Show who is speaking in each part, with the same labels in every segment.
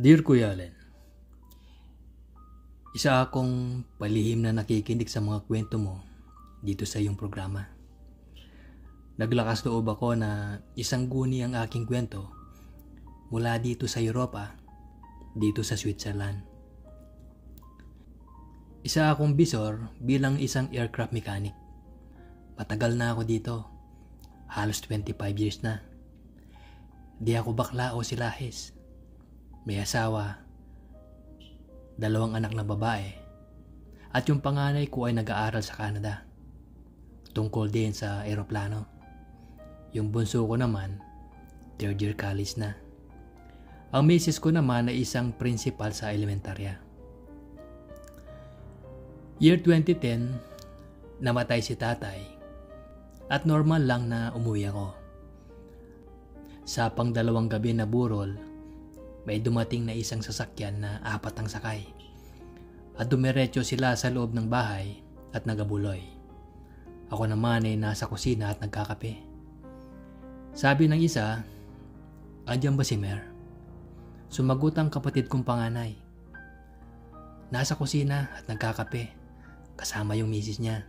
Speaker 1: Dear Kuya Allen, isa akong palihim na nakikinig sa mga kwento mo dito sa iyong programa. Naglakas loob ako na isang guni ang aking kwento mula dito sa Europa, dito sa Switzerland. Isa akong bisor bilang isang aircraft mechanic. Matagal na ako dito, halos 25 years na. Di ako bakla o silahis. May asawa, 2 anak na babae, at yung panganay ko ay nag-aaral sa Canada. Tungkol din sa eroplano. Yung bunso ko naman, 3rd year college na. Ang misis ko naman ay isang principal sa elementarya. Year 2010, namatay si tatay at normal lang na umuwi ako. Sa pang-2 gabi na burol, may dumating na isang sasakyan na 4 ang sakay at dumiretso sila sa loob ng bahay at nagabuloy. Ako naman ay nasa kusina at nagkakape. Sabi ng isa, "Andiyan ba si Mer?" Sumagot ang kapatid kong panganay, "Nasa kusina at nagkakape, kasama yung misis niya."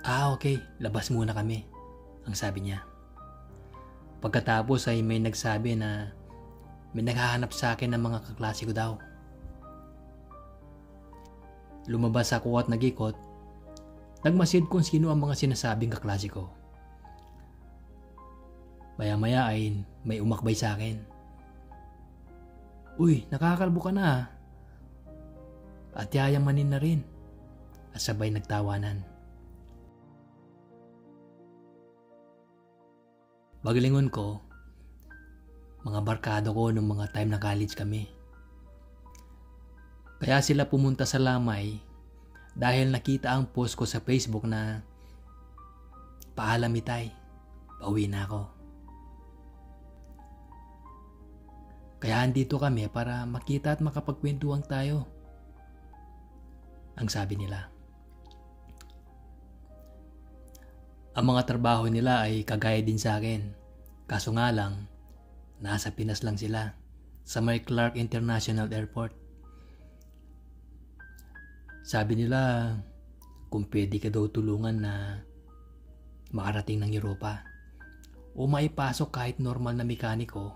Speaker 1: "Ah, okay, labas muna kami," ang sabi niya. Pagkatapos ay may nagsabi na may naghahanap sa akin ng mga kaklase ko daw. Lumabas ako at nag-ikot. Nagmasid kung sino ang mga sinasabing kaklase ko. Maya-maya ay may umakbay sa akin. "Uy, nakakalbo ka na ah." At yayamanin na rin. At sabay nagtawanan. Paglingon ko, mga barkado ko nung mga time na college kami. Kaya sila pumunta sa Lamay dahil nakita ang post ko sa Facebook na "Paalam Itay, pauwi na ako." Kaya andito kami para makita at makapagkwentuhan tayo, ang sabi nila. Ang mga trabaho nila ay kagaya din sa akin. Kaso nga lang, nasa Pinas lang sila, sa may Clark International Airport. Sabi nila, kung pwede ka daw tulungan na makarating ng Europa o maipasok kahit normal na mekaniko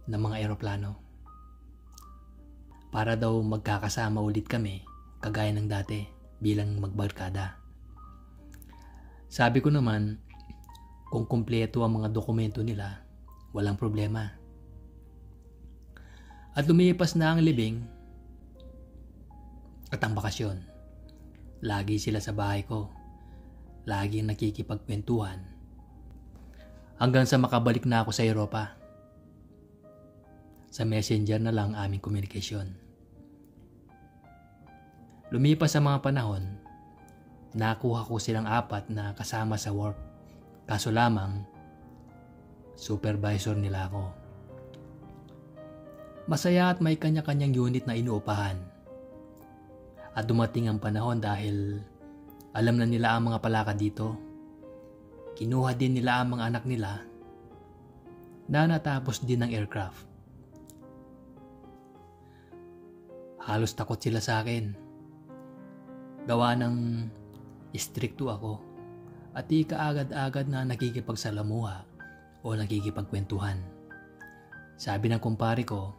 Speaker 1: ng mga eroplano. Para daw magkakasama ulit kami, kagaya ng dati, bilang magbarkada. Sabi ko naman, kung kumpleto ang mga dokumento nila, walang problema. At lumipas na ang libing at ang bakasyon. Lagi sila sa bahay ko. Laging nakikipagkwentuhan. Hanggang sa makabalik na ako sa Europa. Sa messenger na lang aming komunikasyon. Lumipas ang mga panahon, nakuha ko silang 4 na kasama sa work. Kaso lamang, supervisor nila ako. Masaya at may kanya-kanyang unit na inuupahan. At dumating ang panahon dahil alam na nila ang mga palakad dito. Kinuha din nila ang mga anak nila na natapos din ng aircraft. Halos takot sila sa akin. Gawa ng istrikto ako at di kaagad-agad na nakikipagsalamuha o nakikipagkwentuhan. Sabi ng kumpare ko,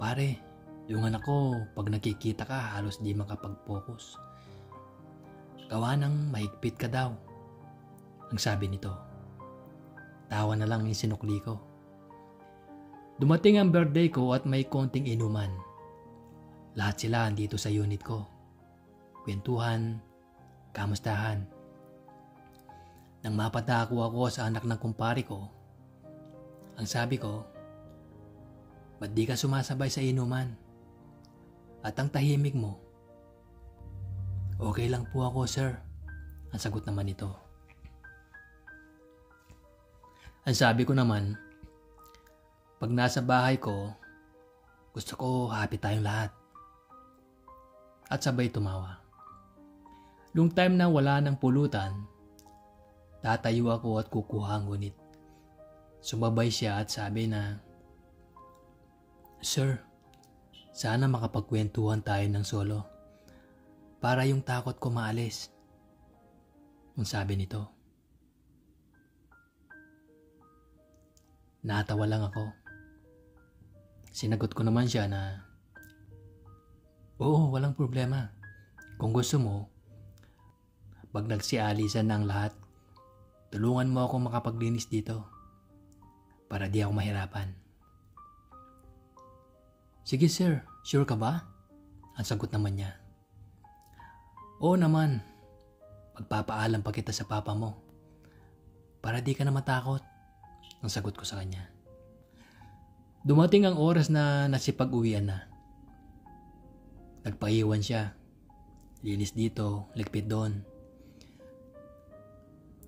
Speaker 1: "Pare, yung anak ko pag nakikita ka halos di makapag-focus. Gawa ng mahigpit ka daw," ang sabi nito. Tawa na lang yung sinukli ko. Dumating ang birthday ko at may konting inuman. Lahat sila andito sa unit ko. Kwentuhan, kamustahan. Nang mapatako ako sa anak ng kumpare ko, ang sabi ko, "Ba't di ka sumasabay sa inuman? At ang tahimik mo?" "Okay lang po ako, sir," ang sagot naman nito. Ang sabi ko naman, pag nasa bahay ko, gusto ko happy tayong lahat. At sabay tumawa. Nung time na wala ng pulutan, tatayo ako at kukuha ang ngunit. Sumabay siya at sabi na, "Sir, sana makapagkwentuhan tayo ng solo para yung takot ko maalis." Ang sabi nito. Natawa lang ako. Sinagot ko naman siya na, "Oo, walang problema. Kung gusto mo, pag nagsialisan na ang lahat, tulungan mo ako makapaglinis dito para di ako mahirapan." "Sige sir, sure ka ba?" Ang sagot naman niya. "Oo naman, magpapaalam pa kita sa papa mo para di ka na matakot." Ang sagot ko sa kanya. Dumating ang oras na nasipag-uwian na. Nagpaiwan siya. Linis dito, ligpit doon.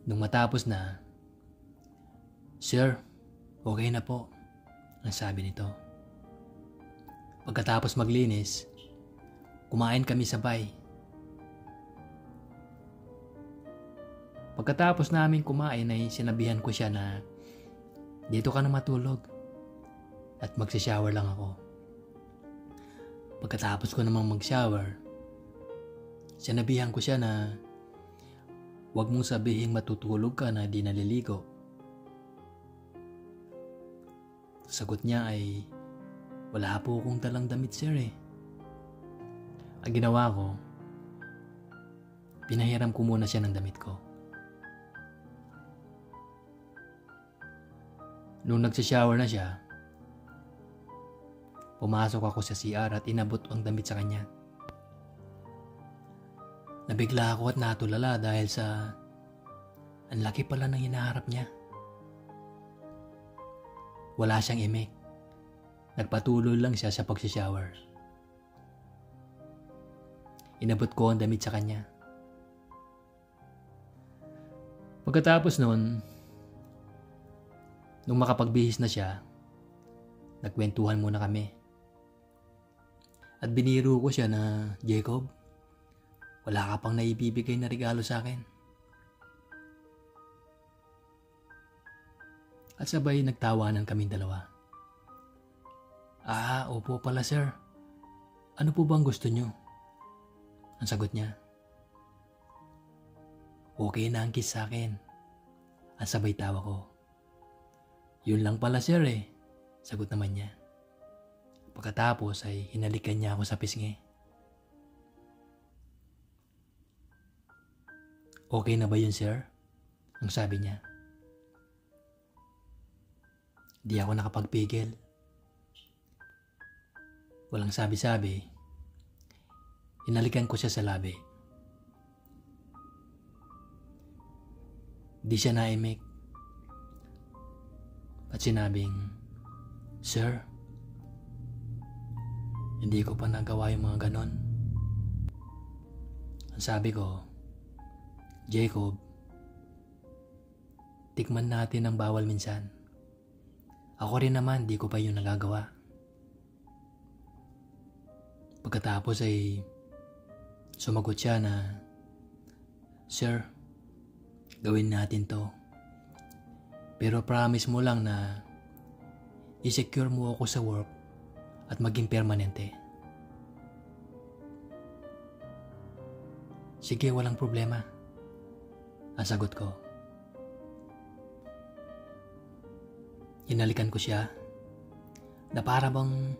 Speaker 1: Nung matapos na, "Sir, okay na po," ang sabi nito. Pagkatapos maglinis, kumain kami sabay. Pagkatapos namin kumain ay sinabihan ko siya na dito ka na matulog at magsishower lang ako. Pagkatapos ko namang mag-shower, sinabihan ko siya na huwag mong sabihin matutulog ka na di naliligo. Sagot niya ay, "Wala po akong dalang damit sir eh." Ang ginawa ko, pinahiram ko muna siya ng damit ko. Nung nagsishower na siya, pumasok ako sa CR at inabot ang damit sa kanya. Nabigla ako at natulala dahil sa ang laki pala ng hinaharap niya. Wala siyang imik. Nagpatuloy lang siya sa pagsishower. Inabot ko ang damit sa kanya. Pagkatapos nun, nung makapagbihis na siya, nagkwentuhan muna kami. At biniro ko siya na, "Jacob, wala ka pang naibibigay na regalo sa akin." At sabay nagtawanan kaming dalawa. Opo pala sir. Ano po bang gusto nyo?" Ang sagot niya. "Okay na ang kiss sa akin." Ang sabay tawa ko. "Yun lang pala sir eh," sagot naman niya. Pagkatapos ay hinalikan niya ako sa pisngi. "Okay na ba yun sir?" Ang sabi niya. Di ako nakapagpigil. Walang sabi-sabi, hinalikan ko siya sa labi. Di siya naimik. At sinabing, "Sir, hindi ko pa nagawa yung mga ganon." Ang sabi ko, "Jacob, tikman natin ang bawal minsan. Ako rin naman, di ko pa yun nagagawa." Pagkatapos ay sumagot siya na, "Sir, gawin natin to. Pero promise mo lang na i-secure mo ako sa work at maging permanente." "Sige, walang problema," ang sagot ko. Hinalikan ko siya na para bang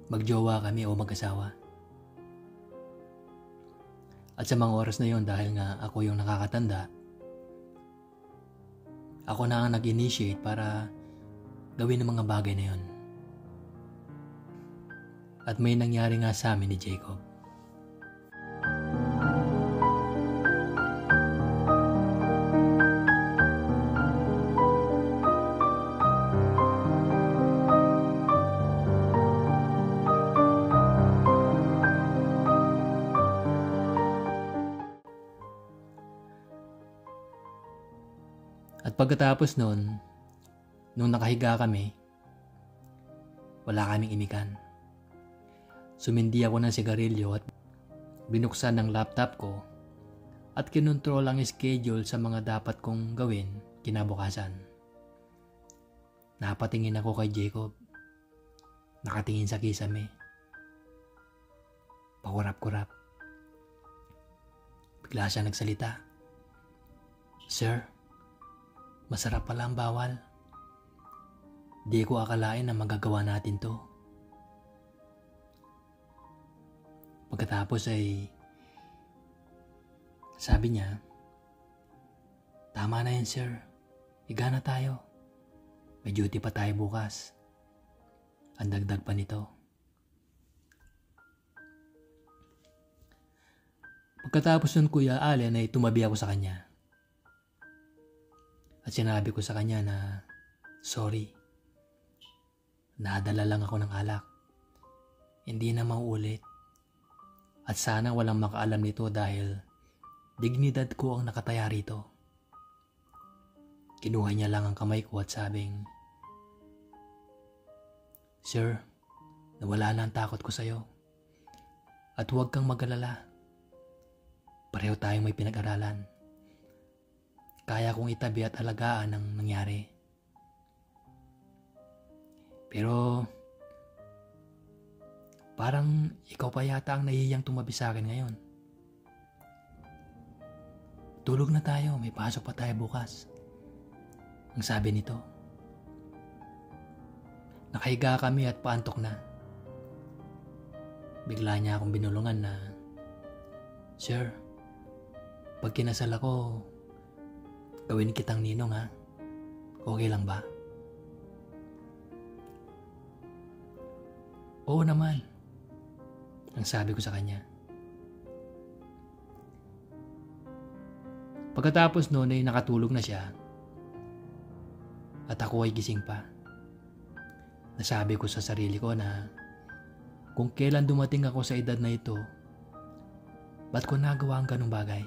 Speaker 1: magjowa kami o mag-asawa. At sa mga oras na yon, dahil nga ako yung nakakatanda, ako na ang nag-initiate para gawin ang mga bagay na yon. At may nangyari nga sa amin ni Jacob. At pagkatapos nun, nung nakahiga kami, wala kaming imikan. Sumindi ako ng sigarilyo at binuksan ng laptop ko at kinontrol ang schedule sa mga dapat kong gawin kinabukasan. Napatingin ako kay Jacob. Nakatingin sa kisame. Pakurap-kurap. Bigla siya nagsalita. "Sir, masarap pala ang bawal. Di ko akalain na magagawa natin to." Pagkatapos ay sabi niya, "Tama na yan, sir. Higa na tayo. May duty pa tayo bukas." Ang dagdag pa nito. Pagkatapos nun, Kuya Allen, ay tumabi ako sa kanya. At sinabi ko sa kanya na, "Sorry. Nadala lang ako ng alak. Hindi na mauulit. At sana walang makaalam nito dahil dignidad ko ang nakataya rito." Kinuha niya lang ang kamay ko at sabing, "Sir, nawala na ang takot ko sa'yo. At huwag kang mag-alala. Pareho tayong may pinag-aralan. Kaya kong itabi at alagaan ang nangyari. Pero parang ikaw pa yata ang nahihiyang tumabi sa akin ngayon. Tulog na tayo, may pasok pa tayo bukas." Ang sabi nito. Nakahiga kami at paantok na. Bigla niya akong binulungan na, "Sir, pag kinasal ako, gawin kitang ninong ha. Okay lang ba?" "Oo naman," ang sabi ko sa kanya. Pagkatapos noon ay nakatulog na siya at ako ay gising pa. Nasabi ko sa sarili ko na kung kailan dumating ako sa edad na ito, ba't ko nagawa ang ganung bagay?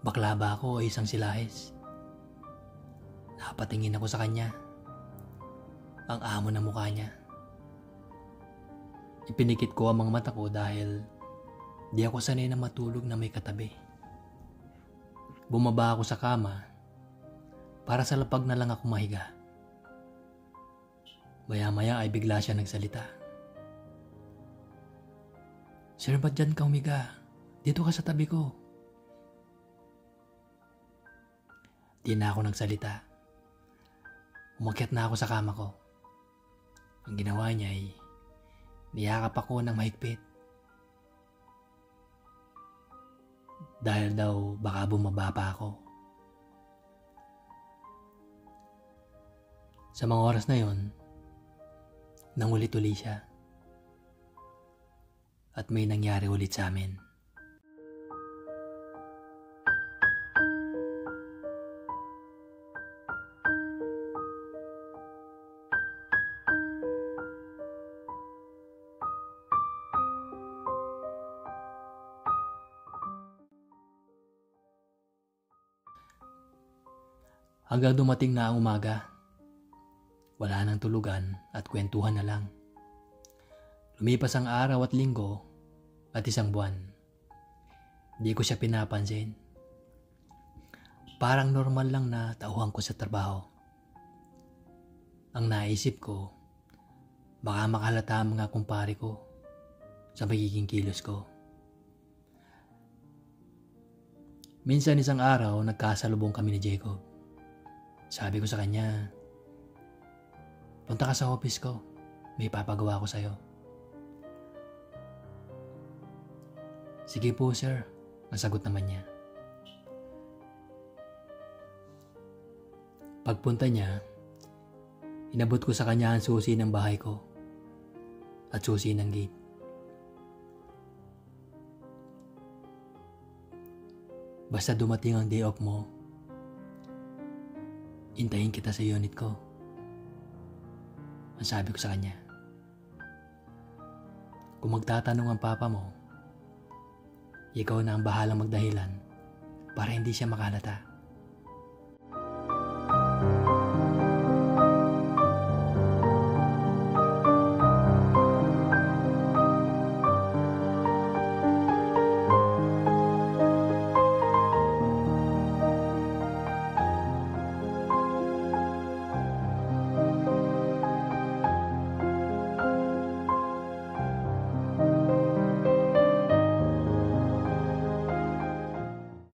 Speaker 1: Bakla ba ako o isang silahis? Napatingin ako sa kanya. Ang amo ng mukha niya. Ipinikit ko ang mga mata ko dahil di ako sanay na matulog na may katabi. Bumaba ako sa kama para sa lapag na lang ako mahiga. Maya-maya ay bigla siya nagsalita. "Sir, ba't dyan ka umiga? Dito ka sa tabi ko." Di na ako nagsalita. Umakyat na ako sa kama ko. Ang ginawa niya ay niyakap ako ng mahigpit. Dahil daw baka bumaba pa ako. Sa mga oras na yon, nangulit-uli siya. At may nangyari ulit sa amin. Hanggang dumating na ang umaga. Wala nang tulugan at kwentuhan na lang. Lumipas ang araw at linggo at isang buwan. Di ko siya pinapansin. Parang normal lang na tauhan ko sa trabaho. Ang naisip ko, baka makalata ang mga kumpare ko sa magiging kilos ko. Minsan isang araw, nagkasalubong kami ni Jacob. Sabi ko sa kanya, "Punta ka sa office ko. May papagawa ko sa'yo." "Sige po, sir," ang sagot naman niya. Pagpunta niya, inabot ko sa kanya ang susi ng bahay ko at susi ng gate. "Basta dumating ang day off mo, hintayin kita sa unit ko," ang sabi ko sa kanya. "Kung magtatanong ang papa mo, ikaw na ang bahalang magdahilan para hindi siya makalata."